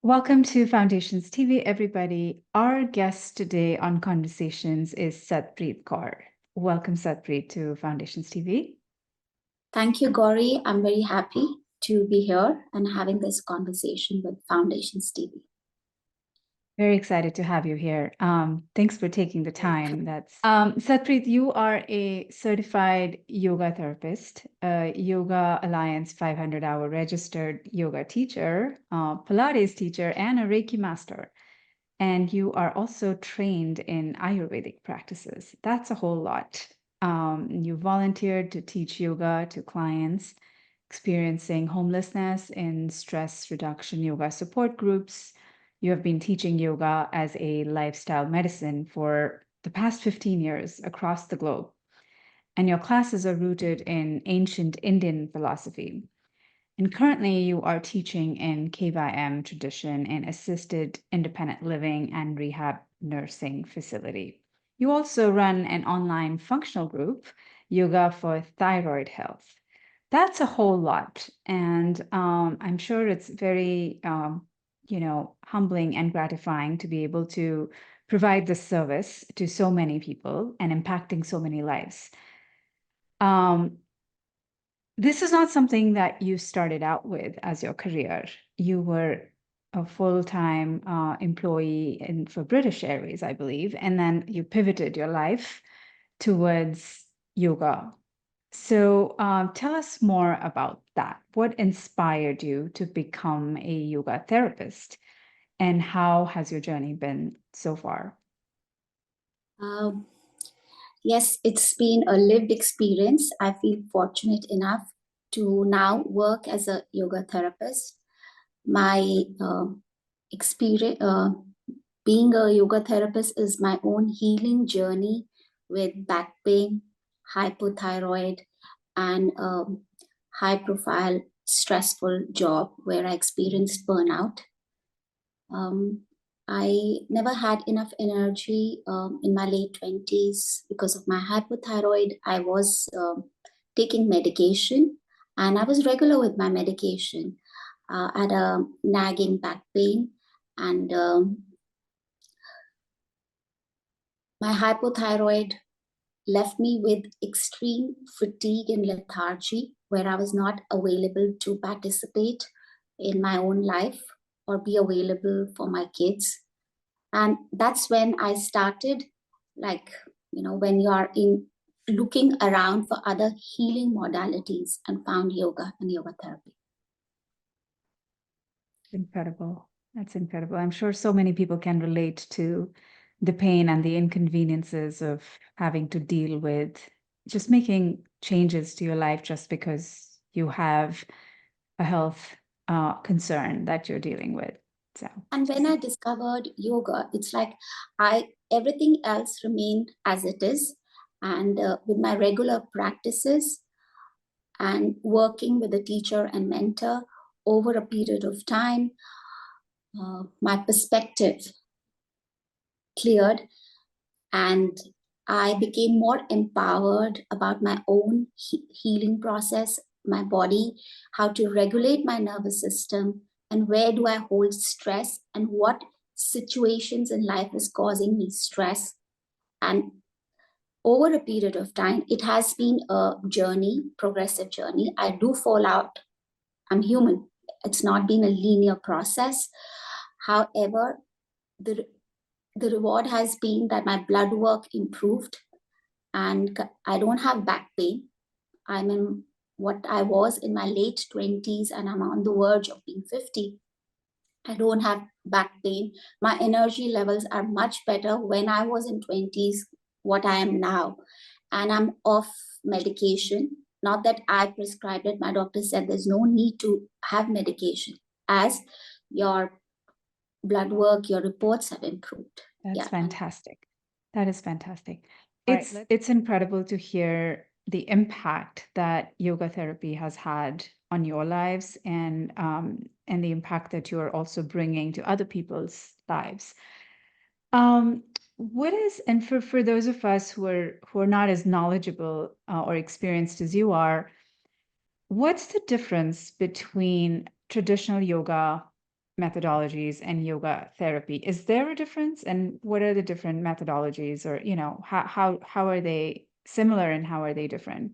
Welcome to Foundations TV, everybody. Our guest today on Conversations is SatPreet Kaur. Welcome, SatPreet, to Foundations TV. Thank you, Gauri. I'm very happy to be here and having this conversation with Foundations TV. Very excited to have you here. Thanks for taking the time. SatPreet, you are a certified yoga therapist, a Yoga Alliance 500-hour registered yoga teacher, Pilates teacher, and a Reiki master. And you are also trained in Ayurvedic practices. That's a whole lot. You volunteered to teach yoga to clients experiencing homelessness in stress reduction yoga support groups. You have been teaching yoga as a lifestyle medicine for the past 15 years across the globe. And your classes are rooted in ancient Indian philosophy. And currently, you are teaching in KYM tradition in assisted independent living and rehab nursing facility. You also run an online functional group, Yoga for Thyroid Health. That's a whole lot, and I'm sure it's very, humbling and gratifying to be able to provide this service to so many people and impacting so many lives. This is not something that you started out with as your career. You were a full-time employee for British Airways, I believe, and then you pivoted your life towards yoga. So tell us more about that. What inspired you to become a yoga therapist, and how has your journey been so far? Yes, it's been a lived experience. I feel fortunate enough to now work as a yoga therapist. My experience being a yoga therapist is my own healing journey with back pain, hypothyroid, and high profile stressful job where I experienced burnout. I never had enough energy in my late 20s because of my hypothyroid. I was taking medication and I was regular with my medication. I had a nagging back pain and my hypothyroid left me with extreme fatigue and lethargy where I was not available to participate in my own life or be available for my kids. And that's when I started, when you are in looking around for other healing modalities and found yoga and yoga therapy. Incredible. That's incredible. I'm sure so many people can relate to the pain and the inconveniences of having to deal with just making changes to your life just because you have a health concern that you're dealing with. And when I discovered yoga, it's like everything else remained as it is. And with my regular practices and working with a teacher and mentor over a period of time, my perspective cleared and I became more empowered about my own healing process, my body, how to regulate my nervous system, and where do I hold stress and what situations in life is causing me stress. And over a period of time, it has been a journey, progressive journey. I do fall out. I'm human. It's not been a linear process. However, the reward has been that my blood work improved and I don't have back pain. I'm in what I was in my late 20s and I'm on the verge of being 50. I don't have back pain. My energy levels are much better when I was in 20s, what I am now. And I'm off medication. Not that I prescribed it. My doctor said there's no need to have medication as your blood work, your reports have improved. That's fantastic. That is fantastic. It's incredible to hear the impact that yoga therapy has had on your lives and the impact that you are also bringing to other people's lives. For those of us who are not as knowledgeable or experienced as you are, what's the difference between traditional yoga methodologies and yoga therapy. Is there a difference? And what are the different methodologies, or, how are they similar and how are they different?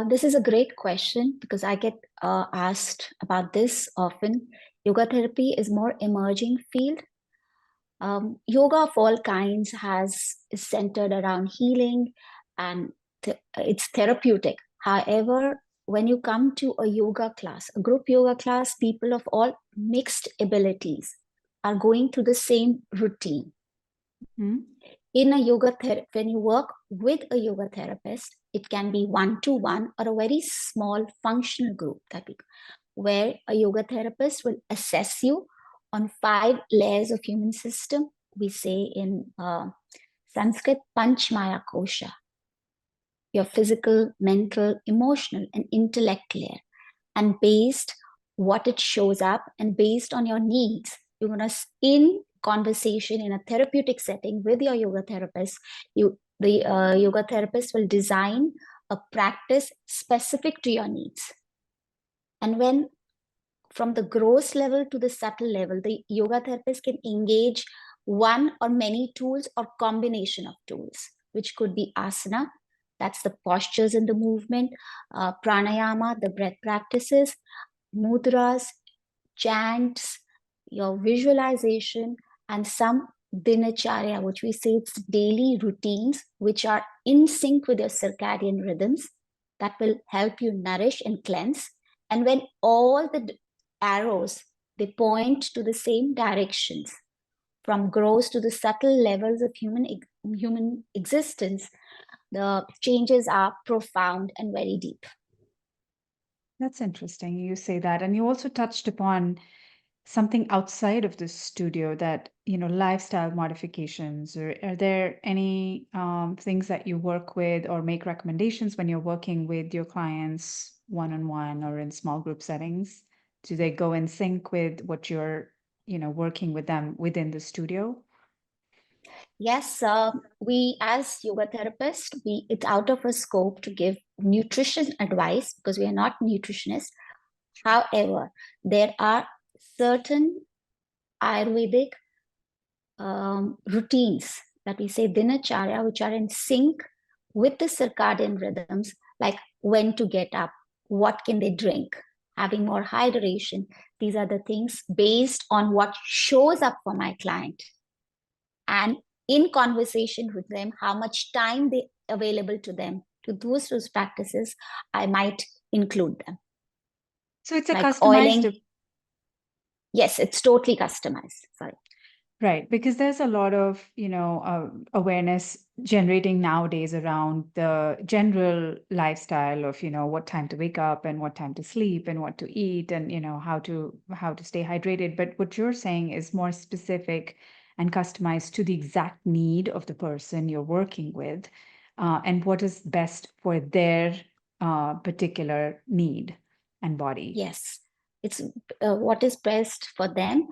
This is a great question because I get asked about this often. Yoga therapy is more emerging field. Yoga of all kinds is centered around healing and it's therapeutic. However, when you come to a yoga class, a group yoga class, people of all mixed abilities are going through the same routine. Hmm? In a yoga therapy, when you work with a yoga therapist, it can be one-to-one or a very small functional group where a yoga therapist will assess you on 5 layers of human system. We say in Sanskrit, Panchmaya Kosha, your physical, mental, emotional, and intellect layer. And based what it shows up and based on your needs, you're going to, in conversation in a therapeutic setting with your yoga therapist, the yoga therapist will design a practice specific to your needs. And when from the gross level to the subtle level, the yoga therapist can engage one or many tools or combination of tools, which could be asana, that's the postures in the movement, pranayama, the breath practices, mudras, chants, your visualization, and some dinacharya, which we say it's daily routines, which are in sync with your circadian rhythms that will help you nourish and cleanse. And when all the arrows, they point to the same directions, from gross to the subtle levels of human existence, the changes are profound and very deep. That's interesting. You say that. And you also touched upon something outside of the studio, that, lifestyle modifications, or are there any things that you work with or make recommendations when you're working with your clients one-on-one or in small group settings? Do they go in sync with what you're, working with them within the studio? Yes, we as yoga therapists, it's out of our scope to give nutrition advice because we are not nutritionists. However, there are certain Ayurvedic routines that we say dinacharya, which are in sync with the circadian rhythms, like when to get up, what can they drink, having more hydration. These are the things based on what shows up for my client. And in conversation with them, how much time they available to them to do those practices, I might include them. So it's a Like customized. oiling. Yes, it's totally customized. Sorry. Right, because there's a lot of, awareness generating nowadays around the general lifestyle of, what time to wake up and what time to sleep and what to eat and, how to stay hydrated. But what you're saying is more specific and customized to the exact need of the person you're working with, and what is best for their particular need and body. Yes, it's what is best for them.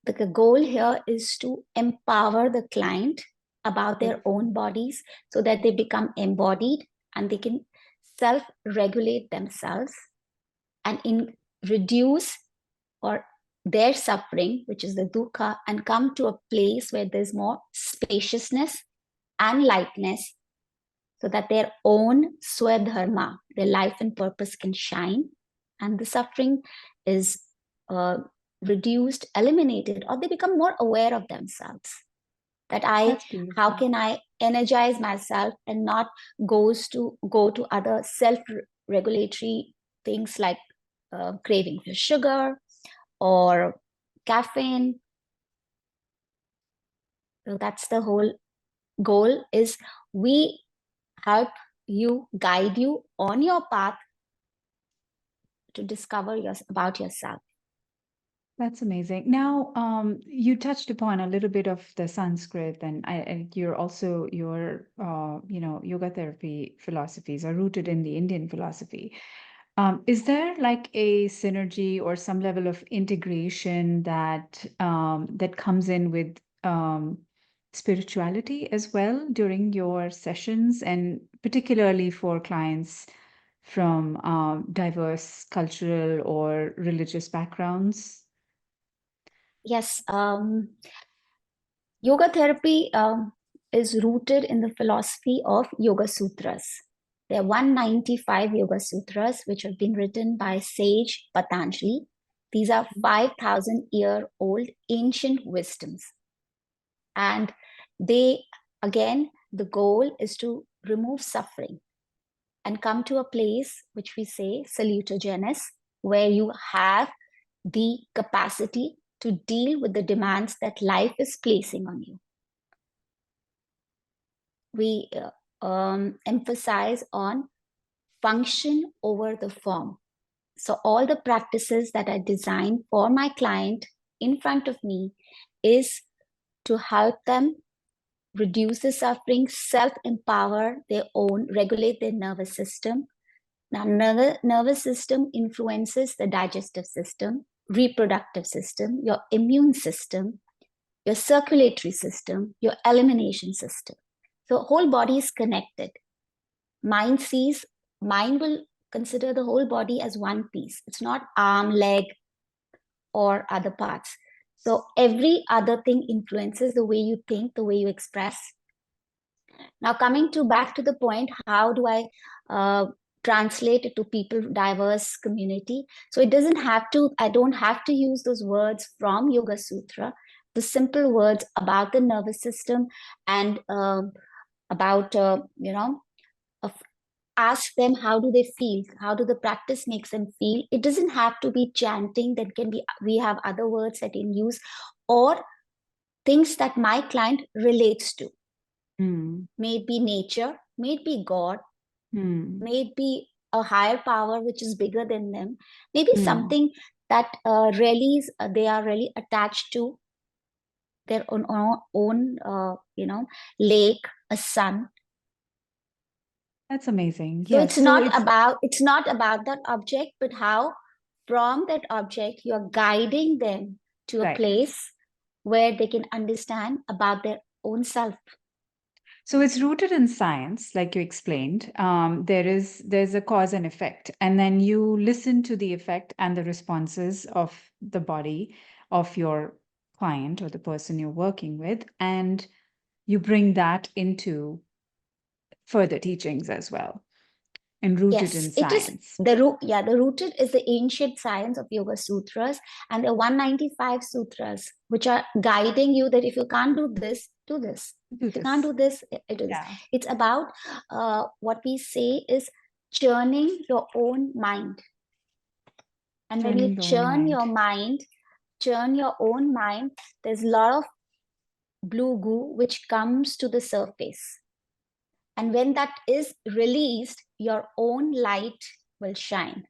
The goal here is to empower the client about their own bodies so that they become embodied and they can self-regulate themselves and reduce or their suffering, which is the dukkha, and come to a place where there's more spaciousness and lightness so that their own swadharma, their life and purpose can shine and the suffering is uh, reduced, eliminated, or they become more aware of themselves. That That's how beautiful. can I energize myself and not go to other self-regulatory things like craving for sugar or caffeine. So that's the whole goal is we help you, guide you on your path to discover about yourself. That's amazing. Now, you touched upon a little bit of the Sanskrit, and you're also your, yoga therapy philosophies are rooted in the Indian philosophy. Is there like a synergy or some level of integration that comes in with spirituality as well during your sessions, and particularly for clients from diverse cultural or religious backgrounds? Yes. Yoga therapy is rooted in the philosophy of Yoga Sutras. There are 195 Yoga Sutras which have been written by sage Patanjali. These are 5,000-year-old ancient wisdoms. And they, again, the goal is to remove suffering and come to a place which we say salutogenous, where you have the capacity to deal with the demands that life is placing on you. We emphasize on function over the form. So all the practices that I designed for my client in front of me is to help them reduce the suffering, self-empower their own, regulate their nervous system. Now, nervous system influences the digestive system, reproductive system, your immune system, your circulatory system, your elimination system. So whole body is connected. Mind will consider the whole body as one piece. It's not arm, leg, or other parts. So every other thing influences the way you think, the way you express. Now, coming back to the point, how do I translate it to people, diverse community? So it doesn't have to, I don't have to use those words from Yoga Sutra, the simple words about the nervous system and about, ask them how do they feel, how do the practice makes them feel. It doesn't have to be chanting, that can be, we have other words that in use, or things that my client relates to. May it be nature, may it be God, may it be a higher power which is bigger than them, maybe something that they are really attached to, their own lake, a sun. That's amazing. So Yes. it's not about that object, but how from that object you're guiding them to a Right. place where they can understand about their own self. So it's rooted in science, like you explained. There's a cause and effect, and then you listen to the effect and the responses of the body of your client or the person you're working with, and you bring that into further teachings as well, and rooted in Yes, it is science. the root. Yeah, the rooted is the ancient science of Yoga Sutras, and the 195 sutras, which are guiding you that if you can't do this, do this. Do If you can't this. do this, it is. Yeah. It's about what we say is churning your own mind. And when you Turning your own mind. churn your own mind, there's a lot of blue goo which comes to the surface. And when that is released, your own light will shine.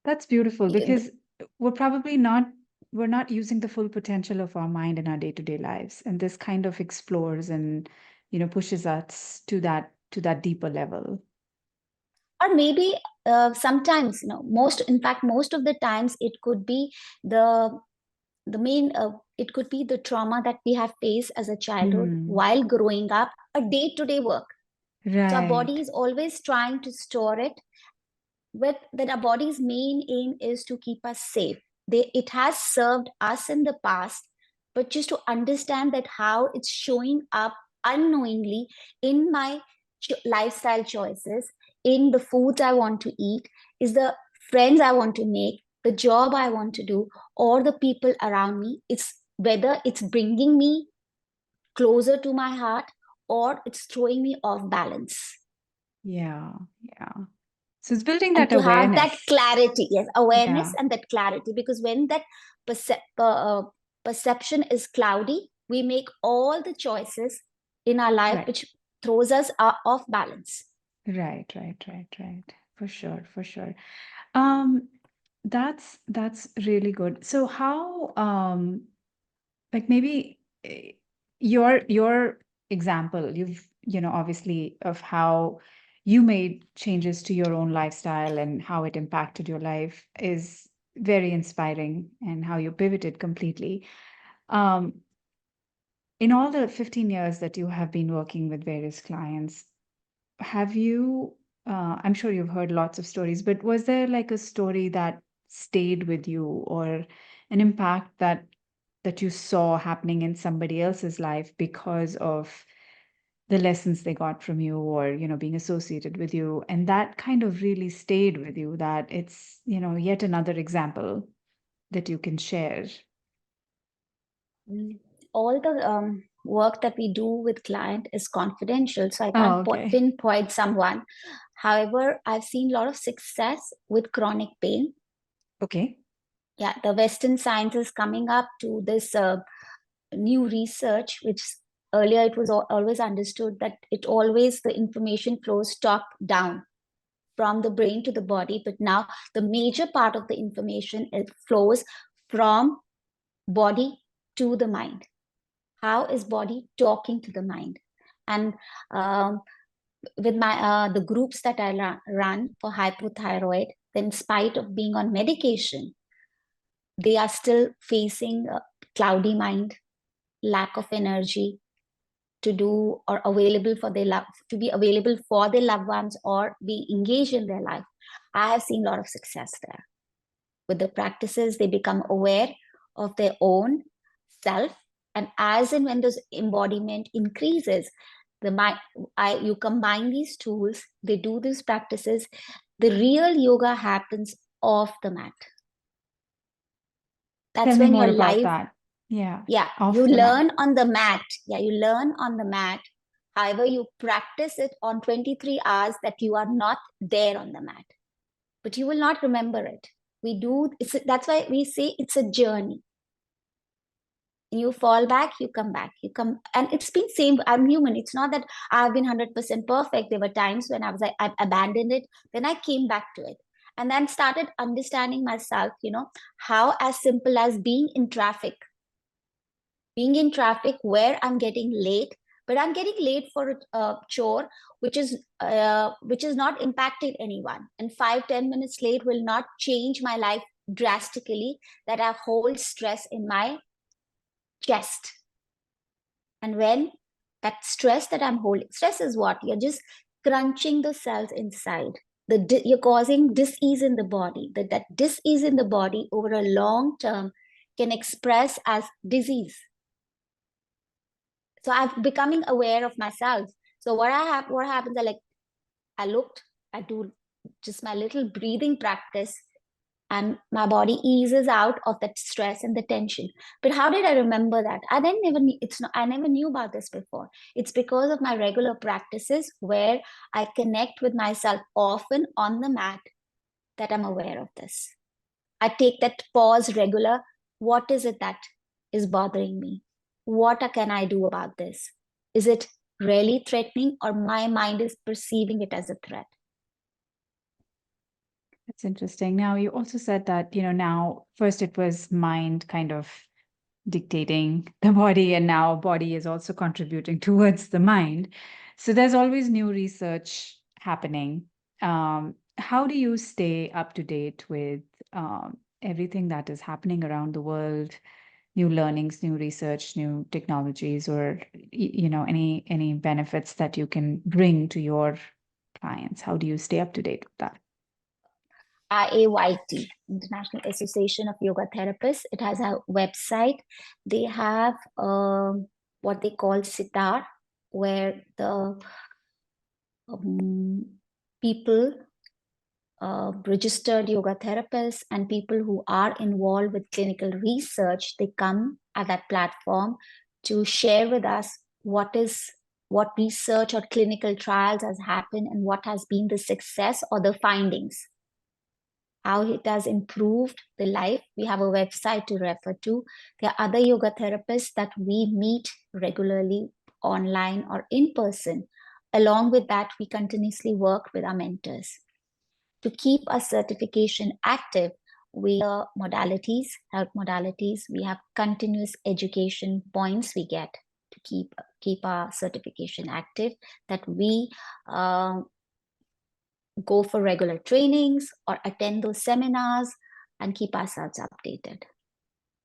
That's beautiful because we're not using the full potential of our mind in our day-to-day lives. And this kind of explores and, pushes us to that deeper level. Or maybe sometimes, most of the times it could be the main, it could be the trauma that we have faced as a childhood while growing up, a day-to-day work. So our Right. body is always trying to store it. With that, our body's main aim is to keep us safe. It has served us in the past, but just to understand that how it's showing up unknowingly in my lifestyle choices, in the foods I want to eat, is the friends I want to make, the job I want to do, or the people around me. It's whether it's bringing me closer to my heart or it's throwing me off balance. Yeah. Yeah. So it's building And that to have that awareness. clarity, yes, awareness Yeah. and that clarity, because when that perception is cloudy, we make all the choices in our life Right. which throws us off balance. Right. For sure. For sure. Um, that's really good. So how like maybe your example, obviously of how you made changes to your own lifestyle and how it impacted your life is very inspiring, and how you pivoted completely. Um, in all the 15 years that you have been working with various clients, have you, I'm sure you've heard lots of stories, but was there like a story that stayed with you, or an impact that you saw happening in somebody else's life because of the lessons they got from you, or, you know, being associated with you. And that kind of really stayed with you, that it's, you know, yet another example that you can share. All the work that we do with client is confidential, so I Oh, can't okay. pinpoint someone. However, I've seen a lot of success with chronic pain. Okay. Yeah, the Western science is coming up to this new research, which earlier it was always understood that the information flows top down from the brain to the body, but now the major part of the information flows from body to the mind. How is body talking to the mind? And with my the groups that I run for hypothyroid, in spite of being on medication, they are still facing a cloudy mind, lack of energy to do or available for their love, to be available for their loved ones or be engaged in their life. I have seen a lot of success there. With the practices, they become aware of their own self, and as and when this embodiment increases, you combine these tools, they do these practices, the real yoga happens off the mat. Tell That's me when more your about life, that. Yeah. yeah, Off you the mat. learn on the mat. Yeah, you learn on the mat. However, you practice it on 23 hours that you are not there on the mat, but you will not remember it. That's why we say it's a journey. You fall back, you come back, you come, and it's been same. I'm human. It's not that I've been 100% perfect. There were times when I abandoned it, then I came back to it, and then started understanding myself, how as simple as being in traffic where I'm getting late, but I'm getting late for a chore which is not impacting anyone, and 5-10 minutes late will not change my life drastically, that I hold stress in my chest. And when that stress that I'm holding, stress is what? You're just crunching the cells inside. You're causing dis-ease in the body. That dis-ease in the body over a long term can express as disease. So I'm becoming aware of myself. So what happens? I do just my little breathing practice, and my body eases out of that stress and the tension. But how did I remember that? I never knew about this before. It's because of my regular practices where I connect with myself often on the mat that I'm aware of this. I take that pause regular. What is it that is bothering me? What can I do about this? Is it really threatening, or my mind is perceiving it as a threat? That's interesting. Now, you also said that, you know, now first it was mind kind of dictating the body, and now body is also contributing towards the mind. So there's always new research happening. How do you stay up to date with everything that is happening around the world? New learnings, new research, new technologies, or you know, any benefits that you can bring to your clients? How do you stay up to date with that? IAYT, International Association of Yoga Therapists. It has a website. They have what they call sitar, where the people, registered yoga therapists and people who are involved with clinical research, they come at that platform to share with us what research or clinical trials has happened and what has been the success or the findings, how it has improved the life. We have a website to refer to. There are other yoga therapists that we meet regularly online or in person. Along with that, we continuously work with our mentors. To keep our certification active, we have modalities, health modalities. We have continuous education points we get to keep our certification active, that we go for regular trainings or attend those seminars and keep ourselves updated.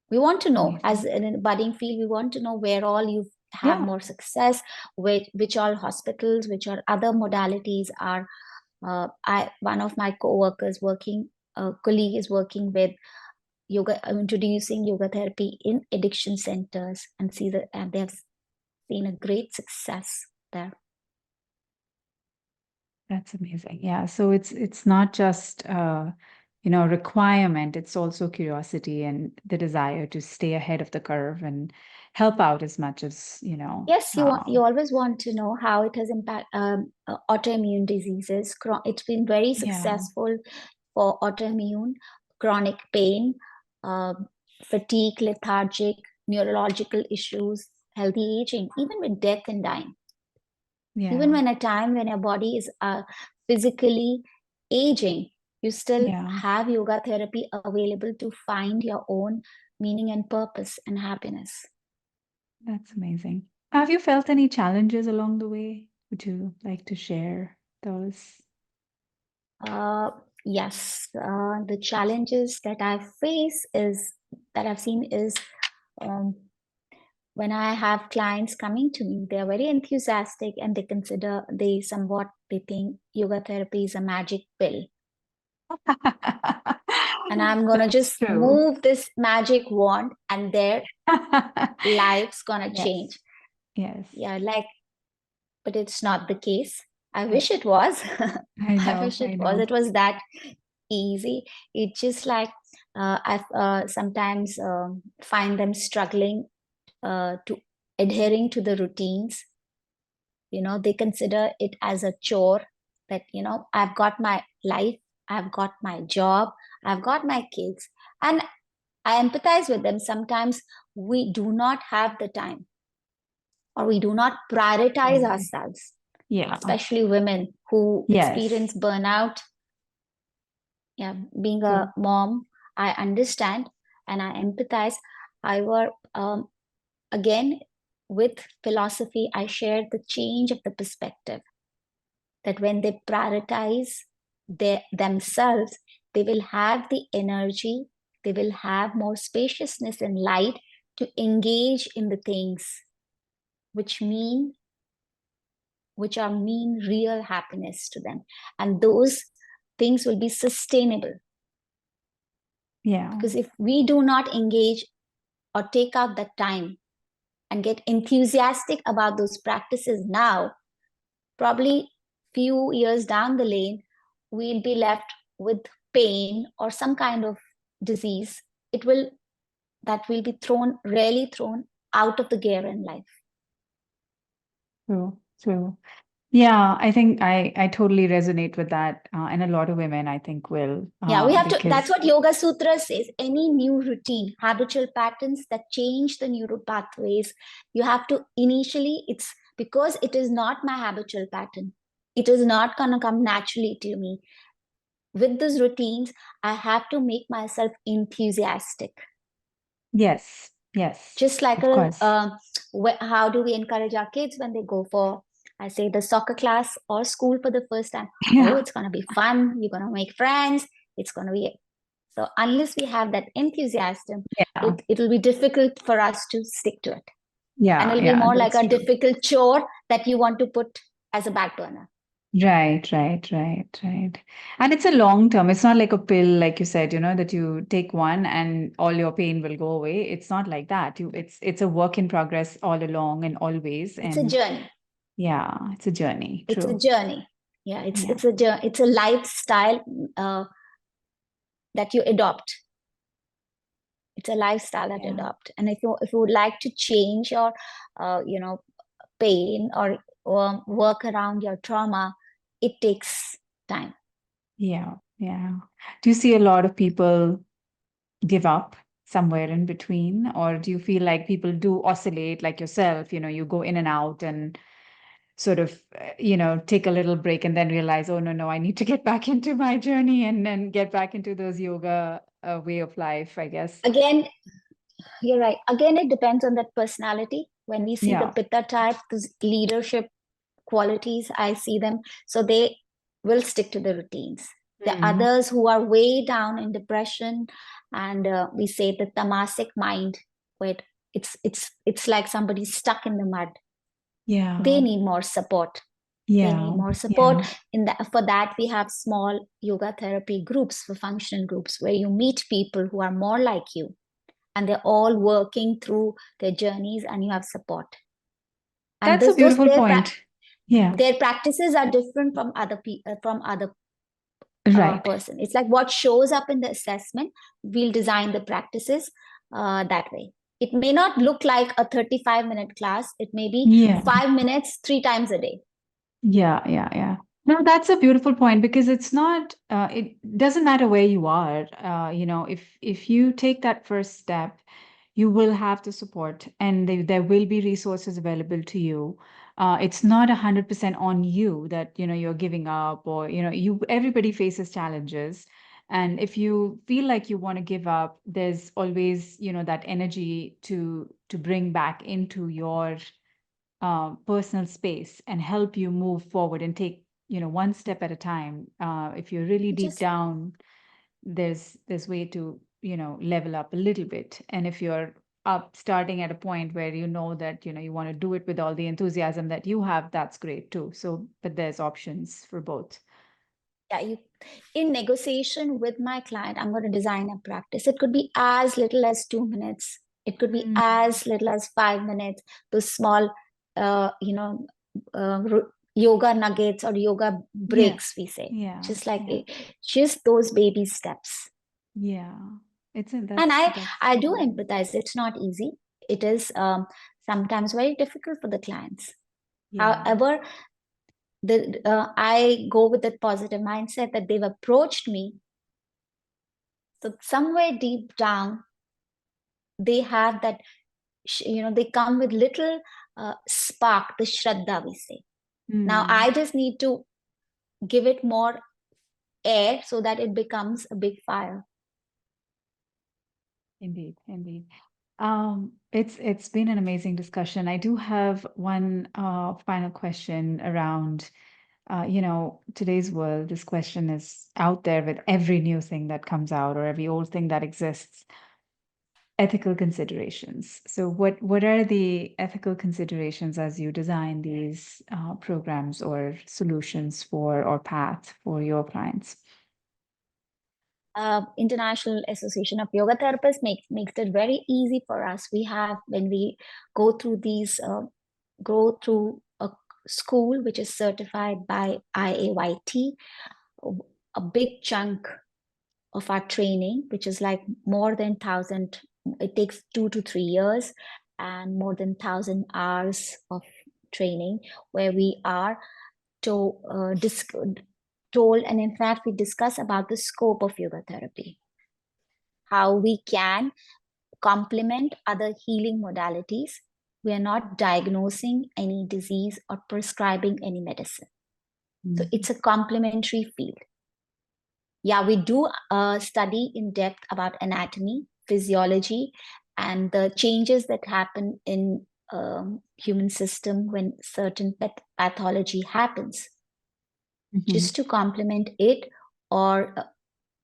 We want to know, as in a budding field, we want to know where all you have more success, which all hospitals, which are other modalities are. One of my co-workers colleague is working with introducing yoga therapy in addiction centers, and they have seen a great success there. That's amazing. Yeah. So it's not just requirement, it's also curiosity and the desire to stay ahead of the curve and help out as much as, Yes, you always want to know how it has impact autoimmune diseases. It's been very yeah. successful for autoimmune, chronic pain, uh, fatigue, lethargic, neurological issues, healthy aging, even with death and dying. Even Yeah. when a time when your body is physically aging, you still Yeah. have yoga therapy available to find your own meaning and purpose and happiness. That's amazing. Have you felt any challenges along the way? Would you like to share those? Yes, the challenges that I've seen is um, when I have clients coming to me, they're very enthusiastic and they think yoga therapy is a magic pill. And I'm going to That's just true. move this magic wand and their life's going to Yes. change. Yes. Yeah, but it's not the case. I Yes. wish it was. I I know. wish it I was. know. It was that easy. It's just like I've sometimes find them struggling to adhering to the routines. They consider it as a chore that, I've got my life, I've got my job, I've got my kids. And I empathize with them. Sometimes we do not have the time, or we do not prioritize Absolutely. ourselves, Yeah. especially women who experience Yes. burnout. Yeah, being True. a mom, I understand and I empathize. However, again, with philosophy, I shared the change of the perspective that when they prioritize themselves, they will have the energy, they will have more spaciousness and light to engage in the things which mean real happiness to them, and those things will be sustainable. Yeah. Because if we do not engage or take out that time and get enthusiastic about those practices now, probably few years down the lane, we'll be left with pain or some kind of disease. That will be really thrown out of the gear in life. True. True. Yeah, I think I totally resonate with that, and a lot of women I think will, Yeah, we have to. That's because what Yoga Sutra says. Any new routine, habitual patterns that change the neural pathways, you have to initially. It's because it is not my habitual pattern. It is not gonna come naturally to me. With these routines, I have to make myself enthusiastic. yes, yes, Just like of course. how do we encourage our kids when they go for, I say, the soccer class or school for the first time? Oh, Yeah, it's going to be fun. You're going to make friends. It's going to be. So unless we have that enthusiasm, yeah, it'll be difficult for us to stick to it. And yeah, it'll be yeah, more like that's a true. difficult chore that you want to put as a back burner. Right, right, right, right. And it's a long term. It's not like a pill, like you said, that you take one and all your pain will go away. It's not like that. It's a work in progress all along and always. It's a And journey. yeah, it's a journey. It's a True. journey. Yeah, Yeah, it's a lifestyle that you adopt. It's a lifestyle that you yeah, adopt. And if you would like to change your pain or work around your trauma, it takes time. yeah, yeah. Do you see a lot of people give up somewhere in between, or do you feel like people do oscillate like yourself? You go in and out and sort of, take a little break and then realize, oh, no, no, I need to get back into my journey and then get back into those yoga way of life, I guess. Again, you're right. Again, it depends on that personality. When we see the Yeah. pitta type, those leadership qualities, I see them. So they will stick to the routines. The Mm. others who are way down in depression, and we say the tamasic mind, where it's like somebody's stuck in the mud. They Yeah. need more support. They Yeah. need more support. Yeah. For that, we have small yoga therapy groups, for functional groups, where you meet people who are more like you, and they're all working through their journeys, and you have support. And That's a beautiful point. Yeah. their practices are different from other Right. person. It's like what shows up in the assessment, we'll design the practices that way. It may not look like a 35-minute class. It may be Yeah. 5 minutes, 3 times a day. Yeah. No, that's a beautiful point because it's not, it doesn't matter where you are. If you take that first step, you will have the support and there will be resources available to you. It's not 100% on you that, you're giving up or, everybody faces challenges. And if you feel like you want to give up, there's always, that energy to bring back into your personal space and help you move forward and take one step at a time. If you're really deep Just down, there's way to level up a little bit. And if you're up starting at a point where you know that you want to do it with all the enthusiasm that you have, that's great too. So but there's options for both. yeah, in negotiation with my client, I'm going to design a practice. It could be as little as 2 minutes. It could be Mm. as little as 5 minutes. Those small, uh, you know, uh, yoga nuggets or yoga Yeah. breaks, we say. Yeah. Just like Yeah. just those baby steps. Yeah. And That's I do important. empathize. It's not easy. It is sometimes very difficult for the clients. Yeah. However, I go with that positive mindset that they've approached me. So somewhere deep down, they have that, they come with little spark, the shraddha, we say. Now Mm. I just need to give it more air so that it becomes a big fire. Indeed. It's been an amazing discussion. I do have one final question around, today's world. This question is out there with every new thing that comes out or every old thing that exists. Ethical considerations. So, what are the ethical considerations as you design these programs or solutions for or path for your clients? International Association of Yoga Therapists makes it very easy for us. We have, when we go through go through a school which is certified by IAYT, a big chunk of our training, which is like more than 1,000, it takes 2 to 3 years and more than 1,000 hours of training, where we are to, told, and in fact, we discuss about the scope of yoga therapy, how we can complement other healing modalities. We are not diagnosing any disease or prescribing any medicine. So it's a complementary field. Yeah, we do study in depth about anatomy, physiology, and the changes that happen in human system when certain pathology happens, just to complement it. Or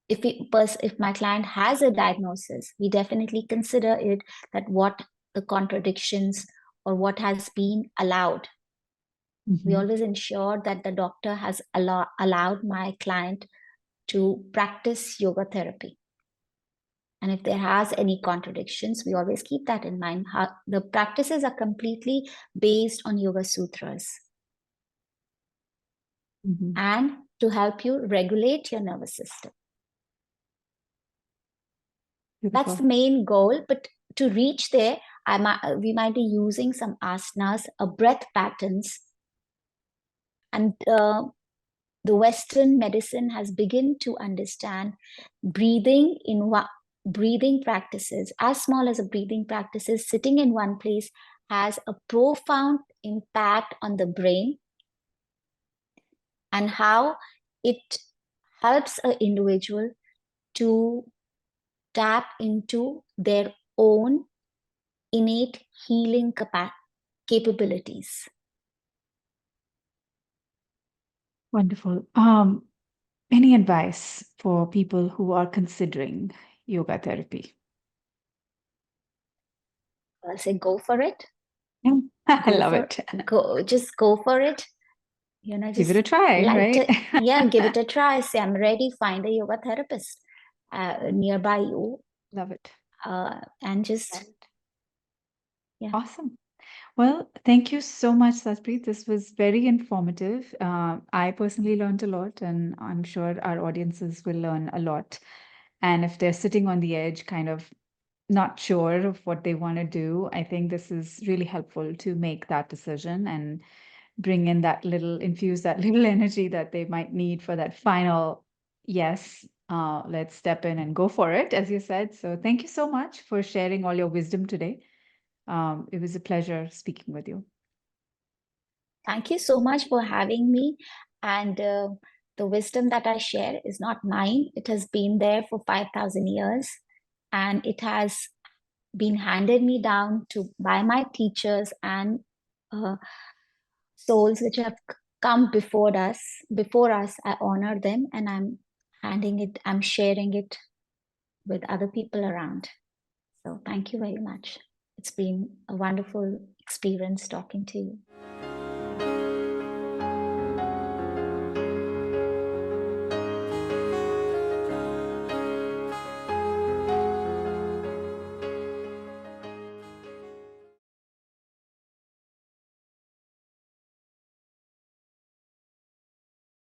if my client has a diagnosis, we definitely consider it, that what the contradictions or what has been allowed. We always ensure that the doctor has allowed my client to practice yoga therapy. And if there has any contradictions, we always keep that in mind. The practices are completely based on Yoga Sutras and to help you regulate your nervous system. Beautiful. That's the main goal. But to reach there, we might be using some asanas, breath patterns. And the Western medicine has begun to understand breathing breathing practices, as small as a breathing practices, sitting in one place, has a profound impact on the brain, and how it helps an individual to tap into their own innate healing capabilities. Wonderful. Any advice for people who are considering yoga therapy? I'll say go for it. I love it. Just go for it. Give it a try, right? Give it a try. Say, I'm ready. Find a yoga therapist nearby you, Love it. and just yeah. Awesome. Well, thank you so much, SatPreet. This was very informative. I personally learned a lot, and I'm sure our audiences will learn a lot. And if they're sitting on the edge, kind of not sure of what they want to do, I think this is really helpful to make that decision and bring in that little, infuse that little energy that they might need for that final yes. Let's step in and go for it, as you said. So thank you so much for sharing all your wisdom today. It was a pleasure speaking with you. Thank you so much for having me. And the wisdom that I share is not mine. It has been there for 5,000 years, and it has been handed me down by my teachers and uh, souls which have come before us. I honor them, and I'm sharing it with other people around. So thank you very much. It's been a wonderful experience talking to you.